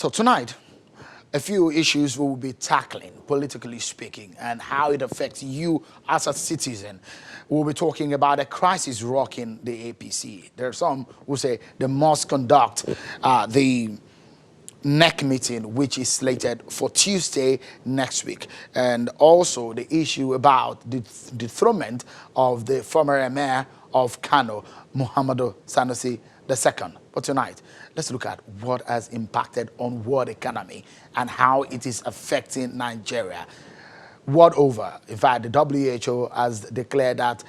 So tonight, a few issues we will be tackling, politically speaking, and how it affects you as a citizen. We'll be talking about a crisis rocking the APC. There are some who say they must conduct the NEC meeting, which is slated for Tuesday next week, and also the issue about the dethronement of the former Emir of Kano, Muhammadu Sanusi II. But tonight, let's look at what has impacted on world economy and how it is affecting Nigeria. World over, in fact, the WHO has declared that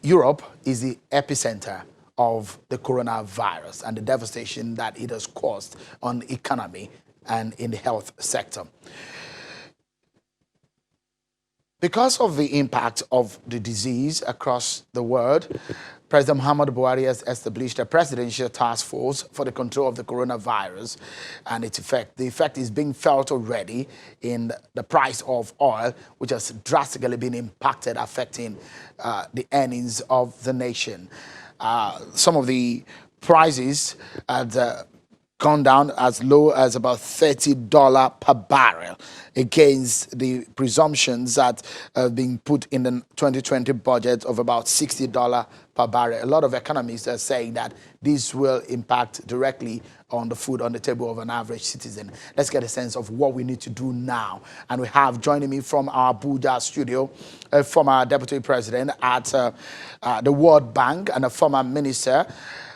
Europe is the epicenter of the coronavirus and the devastation that it has caused on the economy and in the health sector. Because of the impact of the disease across the world, President Muhammadu Buhari has established a presidential task force for the control of the coronavirus and its effect. The effect is being felt already in the price of oil, which has drastically been impacted, affecting the earnings of the nation. Some of the prices had gone down as low as about $30 per barrel against the presumptions that have been put in the 2020 budget of about $60 per barrel. A lot of economists are saying that this will impact directly on the food on the table of an average citizen. Let's get a sense of what we need to do now. And we have joining me from our Abuja studio, a former deputy president at the World Bank and a former minister,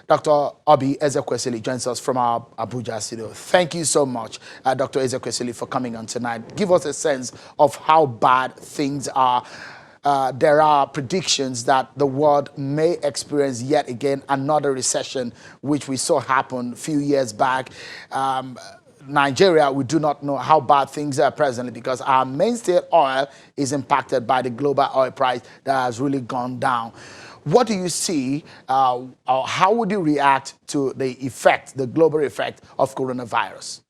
Dr. Obi Ezekwesili, joins us from our Abuja studio. Thank you so much, Dr. Ezekwesili, for coming on tonight. Give us a sense of how bad things are. There are predictions that the world may experience yet again another recession, which we saw happen a few years back. Nigeria, we do not know how bad things are presently because our mainstay oil is impacted by the global oil price that has really gone down. What do you see, or how would you react to the effect, the global effect of coronavirus?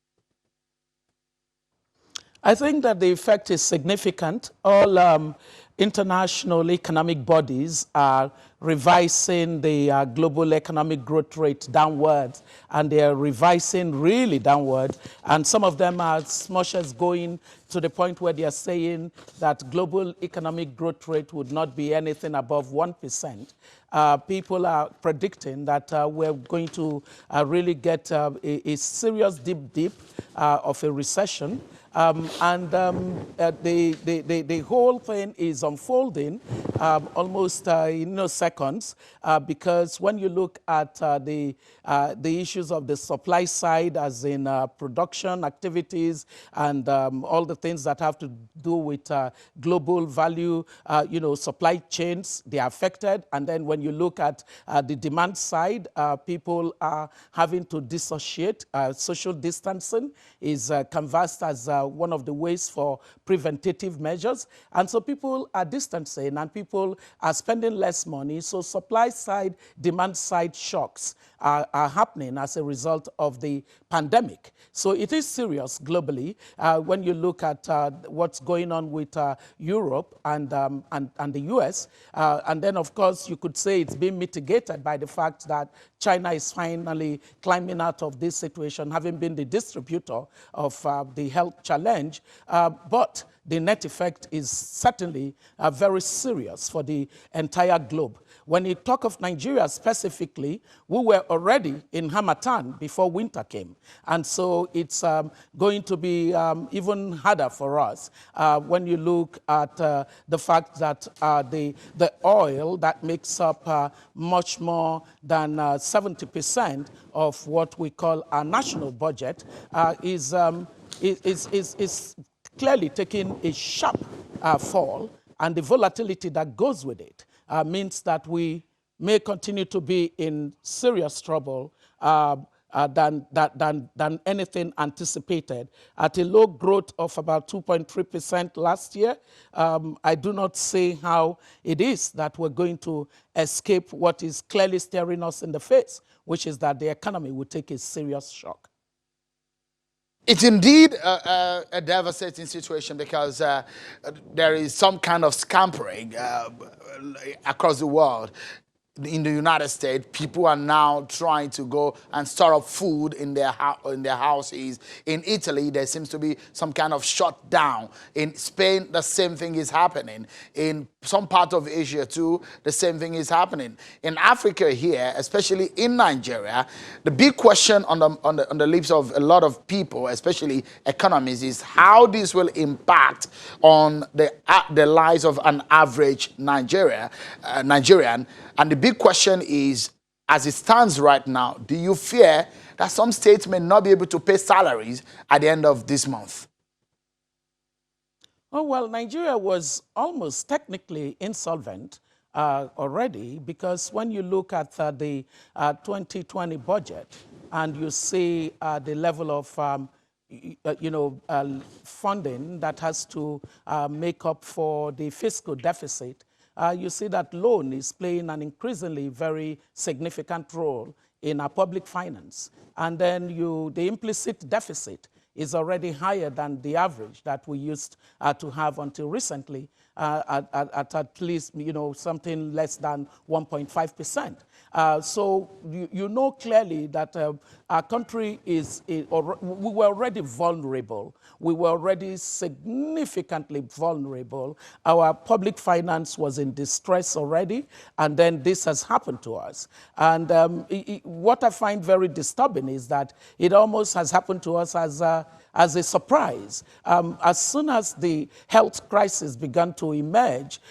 I think that the effect is significant. All international economic bodies are revising the global economic growth rate downwards, and they are revising really downward. And some of them are as much as going to the point where they are saying that global economic growth rate would not be anything above 1%. People are predicting that we're going to really get a serious deep of a recession. The whole thing is unfolding almost in seconds because when you look at the issues of the supply side, as in production activities and all the things that have to do with global value, supply chains, they are affected. And then when you look at the demand side, people are having to dissociate. Social distancing is canvassed as one of the ways for preventative measures. And so people are distancing and people are spending less money. So supply side, demand side shocks are happening as a result of the pandemic. So it is serious globally when you look at what's going on with Europe and the US. And then, of course, you could say it's being mitigated by the fact that China is finally climbing out of this situation, having been the distributor of the health challenge. But the net effect is certainly very serious for the entire globe. When you talk of Nigeria specifically, we were already in Harmattan before winter came. And so it's going to be even harder for us when you look at the fact that the oil that makes up much more than 70% of what we call our national budget is clearly taking a sharp fall, and the volatility that goes with it means that we may continue to be in serious trouble than anything anticipated. At a low growth of about 2.3% last year, I do not see how it is that we're going to escape what is clearly staring us in the face, which is that the economy will take a serious shock. It's indeed a devastating situation because there is some kind of scampering across the world. in the United States, people are now trying to go and store up food in their houses. In Italy, there seems to be some kind of shutdown. In Spain, the same thing is happening. In some part of Asia too, the same thing is happening. In Africa here, especially in Nigeria, the big question on the lips of a lot of people, especially economists, is how this will impact on the lives of an average Nigerian. And the big question is, as it stands right now, do you fear that some states may not be able to pay salaries at the end of this month? Oh, well, Nigeria was almost technically insolvent already, because when you look at the 2020 budget and you see the level of funding that has to make up for the fiscal deficit, you see that loan is playing an increasingly very significant role in our public finance. And then the implicit deficit is already higher than the average that we used to have until recently, at least something less than 1.5%. So you know clearly that our country we were already vulnerable. We were already significantly vulnerable. Our public finance was in distress already, and then this has happened to us. And what I find very disturbing is that it almost has happened to us as a surprise. As soon as the health crisis began to emerge,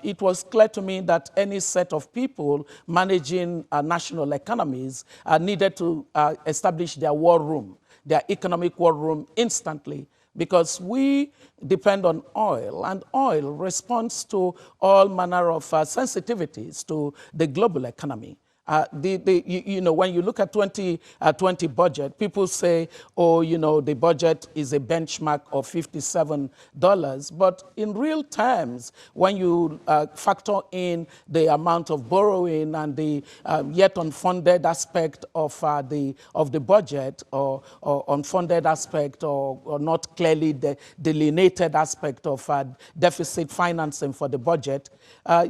it was clear to me that any set of people managing national economies needed to establish their war room, their economic war room instantly, because we depend on oil, and oil responds to all manner of sensitivities to the global economy. When you look at 2020 budget, people say, oh, the budget is a benchmark of $57. But in real terms, when you factor in the amount of borrowing and the yet unfunded aspect of the budget, or unfunded aspect, or not clearly delineated aspect of deficit financing for the budget,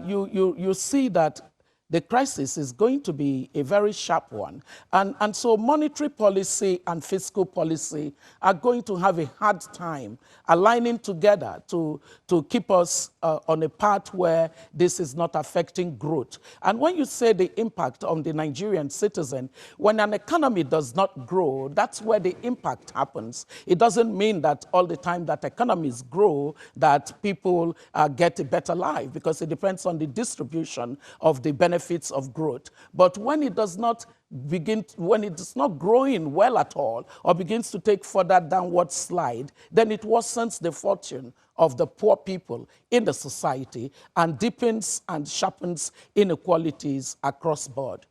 you see that the crisis is going to be a very sharp one. And so monetary policy and fiscal policy are going to have a hard time aligning together to keep us on a path where this is not affecting growth. And when you say the impact on the Nigerian citizen, when an economy does not grow, that's where the impact happens. It doesn't mean that all the time that economies grow, that people get a better life, because it depends on the distribution of the benefits of growth. But when it does not when it is not growing well at all, or begins to take further downward slide, then it worsens the fortune of the poor people in the society and deepens and sharpens inequalities across board.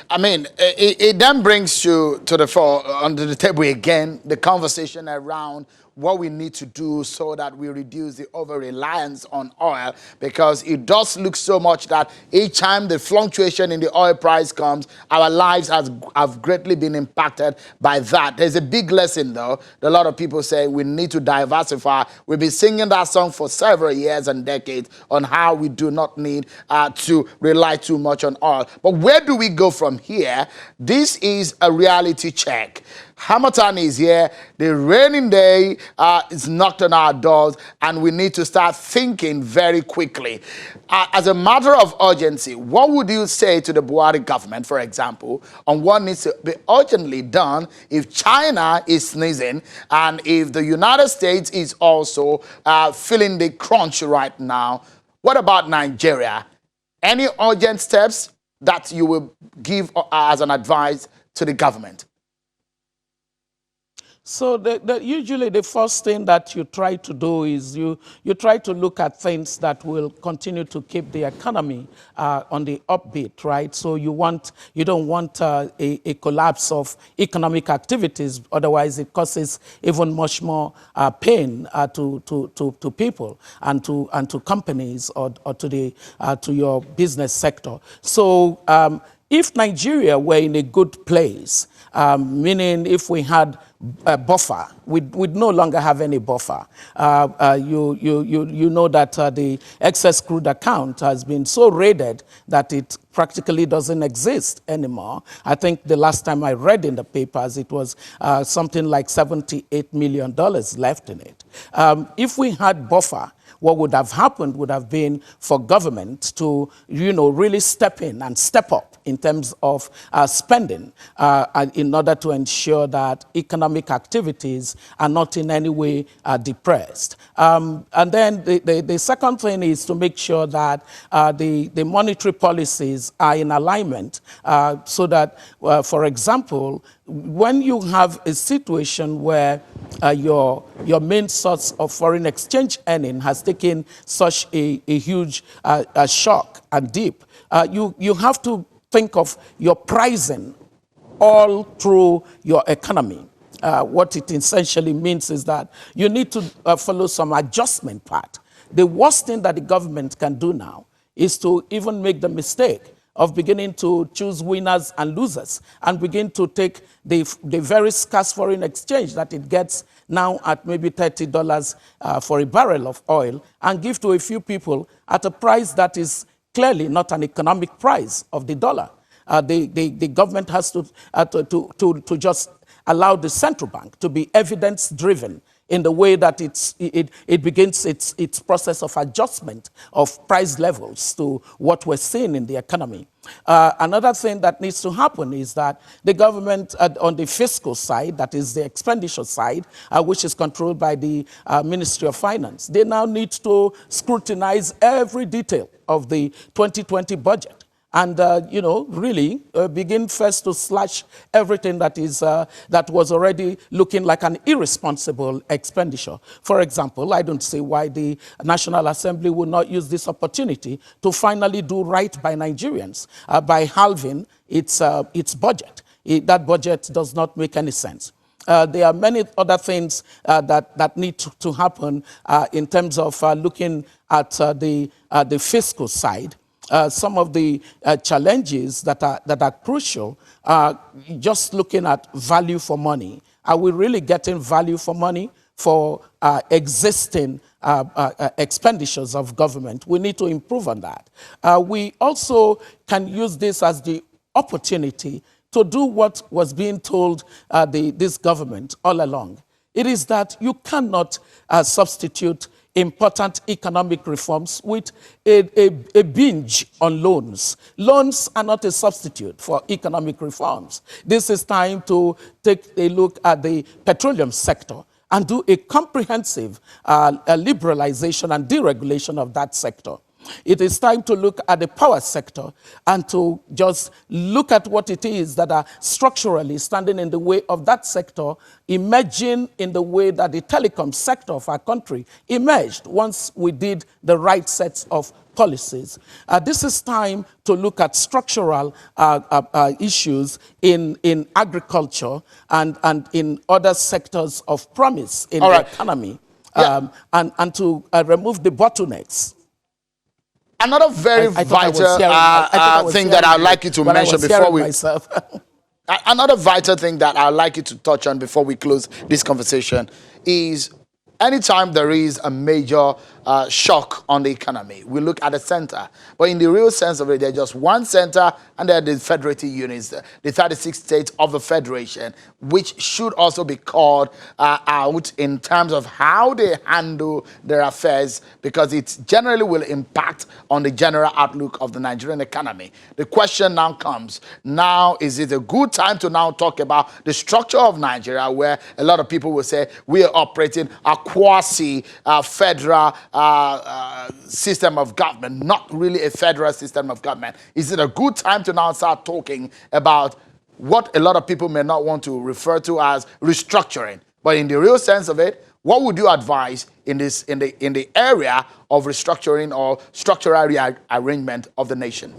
I mean, it then brings you to the fore, onto the table again, the conversation around what we need to do so that we reduce the over-reliance on oil, because it does look so much that each time the fluctuation in the oil price comes, our lives have greatly been impacted by that. There's a big lesson, though. A lot of people say we need to diversify. We've been singing that song for several years and decades on how we do not need to rely too much on oil. But where do we go from here? This is a reality check. Harmattan is here. The raining day is knocked on our doors, and we need to start thinking very quickly. As a matter of urgency, what would you say to the Buhari government, for example, on what needs to be urgently done if China is sneezing and if the United States is also feeling the crunch right now? What about Nigeria? Any urgent steps that you will give as an advice to the government? So usually the first thing that you try to do is you try to look at things that will continue to keep the economy on the upbeat, right? So you don't want a collapse of economic activities, otherwise it causes even much more pain to people and to companies or to your business sector. So if Nigeria were in a good place meaning if we had a buffer, we'd no longer have any buffer. You know that the excess crude account has been so raided that it practically doesn't exist anymore. I think the last time I read in the papers, it was something like $78 million left in it. If we had buffer, what would have happened would have been for government to, really step in and step up in terms of spending in order to ensure that economic activities are not in any way depressed. And then the second thing is to make sure that the monetary policies are in alignment so that, for example, when you have a situation where your main source of foreign exchange earning has taken such a huge shock and dip, you have to think of your pricing all through your economy. What it essentially means is that you need to follow some adjustment path. The worst thing that the government can do now is to even make the mistake of beginning to choose winners and losers and begin to take the very scarce foreign exchange that it gets now at maybe $30 for a barrel of oil and give to a few people at a price that is clearly not an economic price of the dollar. The government has to just allow the central bank to be evidence-driven in the way that it begins its process of adjustment of price levels to what we're seeing in the economy. Another thing that needs to happen is that the government on the fiscal side, that is the expenditure side, which is controlled by the Ministry of Finance, they now need to scrutinize every detail of the 2020 budget. And, really begin first to slash everything that was already looking like an irresponsible expenditure. For example, I don't see why the National Assembly will not use this opportunity to finally do right by Nigerians by halving its budget. That budget does not make any sense. There are many other things that need to happen in terms of looking at the fiscal side. Some of the challenges that are crucial are just looking at value for money. Are we really getting value for money for existing expenditures of government? We need to improve on that. We also can use this as the opportunity to do what was being told this government all along. It is that you cannot substitute important economic reforms with a binge on loans. Loans are not a substitute for economic reforms. This is time to take a look at the petroleum sector and do a comprehensive liberalization and deregulation of that sector. It is time to look at the power sector and to just look at what it is that are structurally standing in the way of that sector, emerging in the way that the telecom sector of our country emerged once we did the right sets of policies. This is time to look at structural issues in agriculture and in other sectors of promise in the economy, and to remove the bottlenecks. Another very vital thing that I'd like you to mention before we... Another vital thing that I'd like you to touch on before we close this conversation is anytime there is a major shock on the economy, we look at the center. But in the real sense of it, there's just one center and there are the federative units, the 36 states of the federation, which should also be called out in terms of how they handle their affairs, because it generally will impact on the general outlook of the Nigerian economy. The question now comes, now is it a good time to now talk about the structure of Nigeria, where a lot of people will say we are operating a quasi-federal system of government, not really a federal system of government? Is it a good time to now start talking about what a lot of people may not want to refer to as restructuring? But in the real sense of it, what would you advise in the area of restructuring or structural rearrangement of the nation?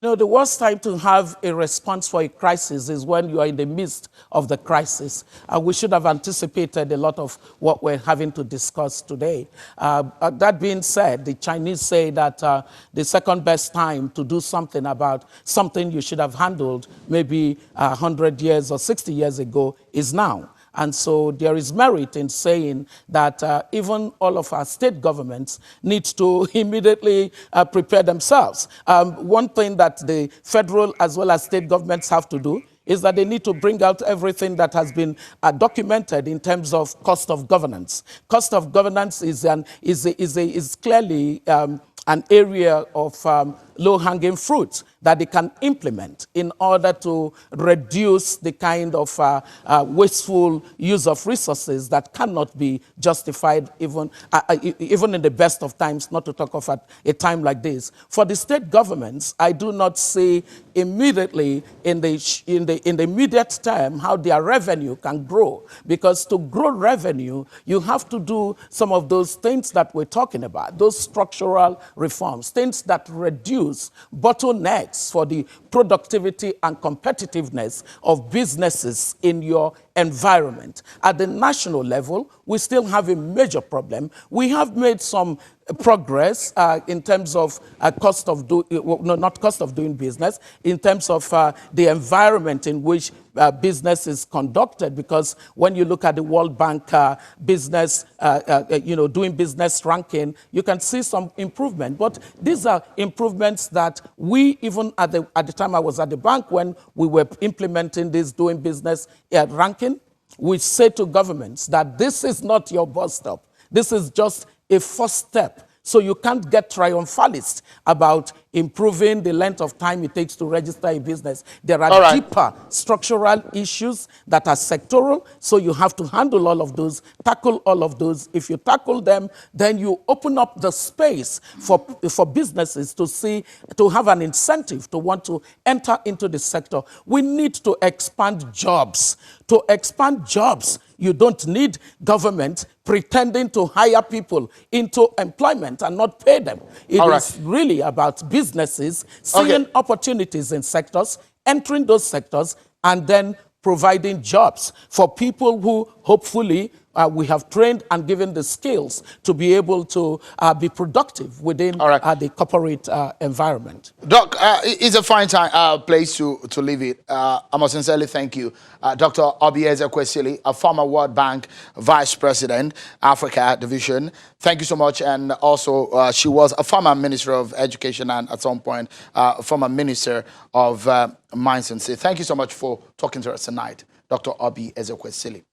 No, the worst time to have a response for a crisis is when you are in the midst of the crisis. We should have anticipated a lot of what we're having to discuss today. That being said, the Chinese say that the second best time to do something about something you should have handled maybe 100 years or 60 years ago is now. And so there is merit in saying that even all of our state governments need to immediately prepare themselves. One thing that the federal as well as state governments have to do is that they need to bring out everything that has been documented in terms of cost of governance. Cost of governance is clearly an area of low-hanging fruit that they can implement in order to reduce the kind of wasteful use of resources that cannot be justified even in the best of times, not to talk of at a time like this. For the state governments, I do not see immediately in the immediate term how their revenue can grow, because to grow revenue, you have to do some of those things that we're talking about, those structural reforms, things that reduce bottlenecks for the productivity and competitiveness of businesses in your environment. At the national level, we still have a major problem. We have made some progress in terms of cost of not cost of doing business, in terms of the environment in which business is conducted, because when you look at the World Bank business, doing business ranking, you can see some improvement. But these are improvements that we, even at the time I was at the bank when we were implementing this doing business ranking, we say to governments that this is not your bus stop. This is just a first step. So you can't get triumphalist about improving the length of time it takes to register a business. There are deeper structural issues that are sectoral, so you have to handle all of those, tackle all of those. If you tackle them, then you open up the space for businesses to have an incentive to want to enter into the sector. We need to expand jobs. To expand jobs, you don't need government pretending to hire people into employment and not pay them. It is really about businesses seeing opportunities in sectors, entering those sectors, and then providing jobs for people who hopefully we have trained and given the skills to be able to be productive within the corporate environment. Doc, it's a fine place to leave it. I must sincerely thank you. Dr. Obieze Kwesili, a former World Bank Vice President, Africa Division. Thank you so much. And also, she was a former Minister of Education and at some point, former Minister of Mines and Sea. Thank you so much for talking to us tonight, Dr. Obieze Kwesili.